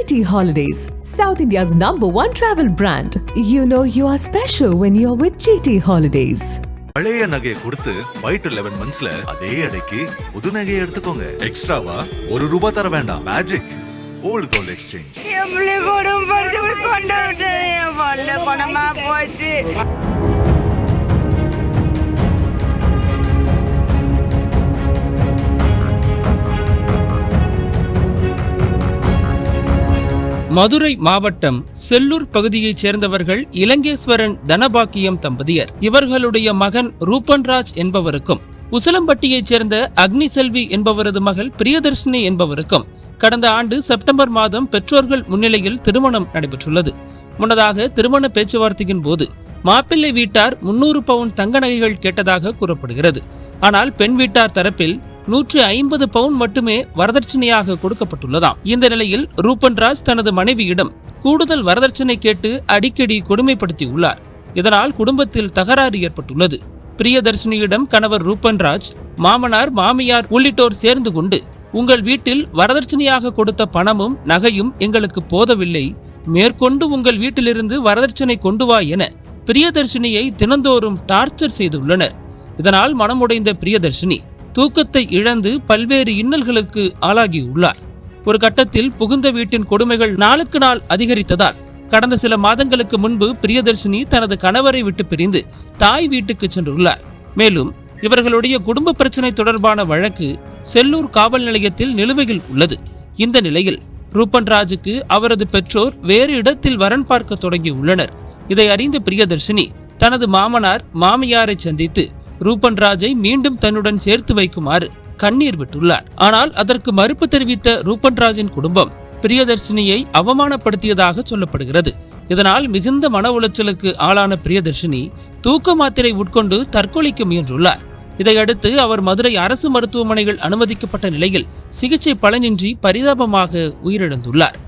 GT Holidays, South India's #1 travel brand. You know you are special when you're with GT Holidays. பழைய நகையை கொடுத்து white 11 மந்த்ஸ்ல அதே எடைக்கு புது நகையை எடுத்துக்கோங்க. எக்ஸ்ட்ராவா ₹1 தர வேண்டாம். Magic old gold exchange. Madurai மாவட்டம் செல்லூர் பகுதியைச் சேர்ந்தவர்கள் இலங்கேஸ்வரன் தனபாக்கியம் தம்பதியர். இவர்களுடைய மகன் ரூபன்ராஜ் என்பவருக்கும் உசிலம்பட்டியைச் சேர்ந்த அக்னிசெல்வி என்பவரது மகள் பிரியதர்ஷினி என்பவருக்கும் கடந்த ஆண்டு செப்டம்பர் மாதம் பெற்றோர்கள் முன்னிலையில் திருமணம் நடைபெற்றுள்ளது. முன்னதாக திருமண பேச்சுவார்த்தையின் போது மாப்பிள்ளை வீட்டார் 300 பவுன் தங்க நகைகள் கேட்டதாக கூறப்படுகிறது. ஆனால் பெண் வீட்டார் தரப்பில் 150 பவுன் மட்டுமே வரதட்சணையாக கொடுக்கப்பட்டுள்ளதாம். இந்த நிலையில் ரூபன்ராஜ் தனது மனைவியிடம் கூடுதல் வரதட்சணை கேட்டு அடிக்கடி கொடுமைப்படுத்தியுள்ளார். இதனால் குடும்பத்தில் தகராறு ஏற்பட்டுள்ளது. பிரியதர்ஷினியிடம் கணவர் ரூபன்ராஜ் மாமனார் மாமியார் உள்ளிட்டோர் சேர்ந்து கொண்டு, உங்கள் வீட்டில் வரதட்சணையாக கொடுத்த பணமும் நகையும் எங்களுக்கு போதவில்லை, மேற்கொண்டு உங்கள் வீட்டிலிருந்து வரதட்சணை கொண்டு வா என பிரியதர்ஷினியை தினந்தோறும் டார்ச்சர் செய்துள்ளனர். இதனால் மனமுடைந்த பிரியதர்ஷினி தூக்கத்தை இழந்து பல்வேறு இன்னல்களுக்கு ஆளாகியுள்ளார். ஒரு கட்டத்தில் புகுந்த வீட்டின் கொடுமைகள் நாளுக்கு நாள் அதிகரித்ததால் கடந்த சில மாதங்களுக்கு முன்பு பிரியதர்ஷினி தனது கணவரை விட்டு பிரிந்து தாய் வீட்டுக்கு சென்றுள்ளார். மேலும் இவர்களுடைய குடும்ப பிரச்சனை தொடர்பான வழக்கு செல்லூர் காவல் நிலையத்தில் நிலுவையில் உள்ளது. இந்த நிலையில் ரூபன்ராஜுக்கு அவரது பெற்றோர் வேறு இடத்தில் வரன் பார்க்க தொடங்கியுள்ளனர். இதை அறிந்த பிரியதர்ஷினி தனது மாமனார் மாமியாரை சந்தித்து ரூபன்ராஜை மீண்டும் தன்னுடன் சேர்த்து வைக்குமாறு கண்ணீர் விட்டுள்ளார். ஆனால் அதற்கு மறுப்பு தெரிவித்த ரூபன்ராஜின் குடும்பம் பிரியதர்ஷினியை அவமானப்படுத்தியதாக சொல்லப்படுகிறது. இதனால் மிகுந்த மன உளைச்சலுக்கு ஆளான பிரியதர்ஷினி தூக்க மாத்திரை உட்கொண்டு தற்கொலைக்கு முயன்றுள்ளார். இதையடுத்து அவர் மதுரை அரசு மருத்துவமனையில் அனுமதிக்கப்பட்ட நிலையில் சிகிச்சை பலனின்றி பரிதாபமாக உயிரிழந்துள்ளார்.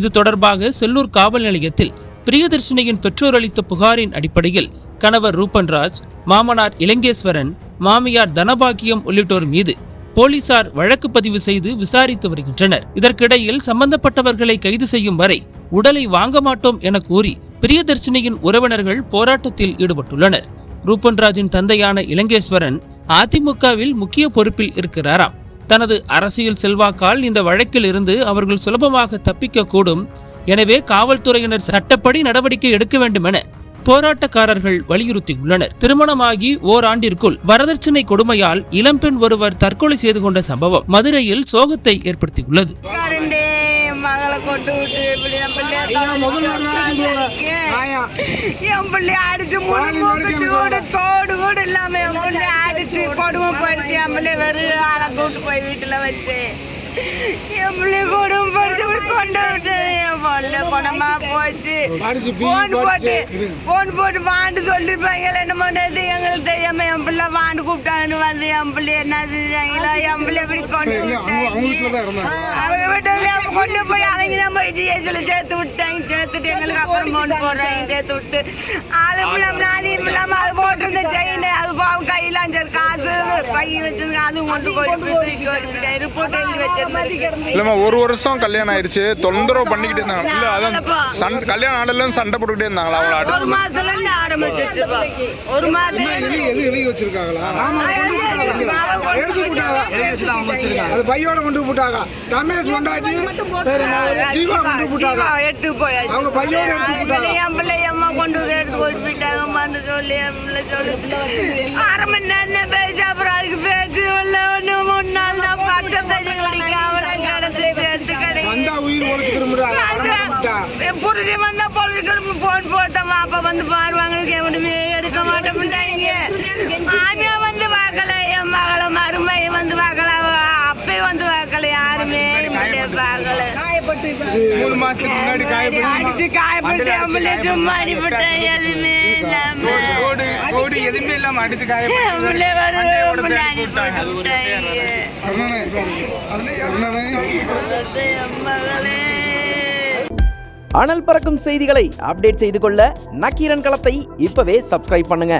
இது தொடர்பாக செல்லூர் காவல் நிலையத்தில் பிரியதர்ஷினியின் பெற்றோர் அளித்த புகாரின் அடிப்படையில் கணவர் ரூபன்ராஜ், மாமனார் இலங்கேஸ்வரன், மாமியார் தனபாக்கியம் உள்ளிட்டோர் மீது போலீசார் வழக்கு பதிவு செய்து விசாரித்து வருகின்றனர். இதற்கிடையில் சம்பந்தப்பட்டவர்களை கைது செய்யும் வரை உடலை வாங்க மாட்டோம் என கூறி பிரியதர்ஷினியின் உறவினர்கள் போராட்டத்தில் ஈடுபட்டுள்ளனர். ரூபன்ராஜின் தந்தையான இலங்கேஸ்வரன் அதிமுகவில் முக்கிய பொறுப்பில் இருக்கிறாராம். தனது அரசியல் செல்வாக்கால் இந்த வழக்கில் இருந்து அவர்கள் சுலபமாக தப்பிக்க கூடும். எனவே காவல்துறையினர் சட்டப்படி நடவடிக்கை எடுக்க வேண்டும் என போராட்டக்காரர்கள் வலியுறுத்தியுள்ளனர். திருமணமாகி ஓராண்டிற்குள் வரதட்சணை கொடுமையால் இளம்பெண் ஒருவர் தற்கொலை செய்து கொண்ட சம்பவம் மதுரையில் சோகத்தை ஏற்படுத்தியுள்ளது. ஒரு வருஷம் கல்யாணம் ஆயிடுச்சு, தொந்தரவு பண்ணிக்கிட்டே இருந்தாங்க. இல்ல அதான் கல்யாணம் ஆடல சண்டை போட்டுக்கிட்டே இருந்தாங்களா? அவங்கள ஒரு மாசத்துல இருந்து ஆரம்பிச்சிட்டு ஒரு மாசம் எழுதி வச்சிருக்காங்களா? அது பையோட கொண்டு போட்டாங்க. ரமேஷ் கொண்டாடி ஜீவா கொண்டு போட்டாங்க. எட்டு போயாச்சு. அவங்க பையோட எடுத்து போட்டாங்க. என் பிள்ளை அம்மா கொண்டு எடுத்து போட்டு போயிட்டாங்கம்மான்னு சொல்லி அரை மணி நேரம் பேச்சு. அப்புறம் அதுக்கு பேச்சு இல்ல. ஒண்ணு 3 நாள் தான் பச்சை தண்ணி குடிக்காம கிடந்து சேர்த்து புரிஞ்சு வந்தா பொழுதுக்கு போன் போட்டோம். அப்ப வந்து பாருவாங்க, எவனுமே எடுக்க மாட்டோம்ட்டாங்க. மாமியா வந்து பார்க்கல, என் மகளை மருமையை வந்து பார்க்கல, அப்பே வந்து பார்க்கல, யாருமே பார்க்கல. 3 மாசத்துக்கு முன்னாடி அடிச்சு காயப்பட்டு அம்பளே சும்மா அடிப்பட்டேன். எதுவுமே எதுவுமே இல்லாம அடிச்சு காயப்பட்டு அனல் பறக்கும் செய்திகளை அப்டேட் செய்து கொள்ள நக்கீரன் களத்தை இப்பவே சப்ஸ்கிரைப் பண்ணுங்க.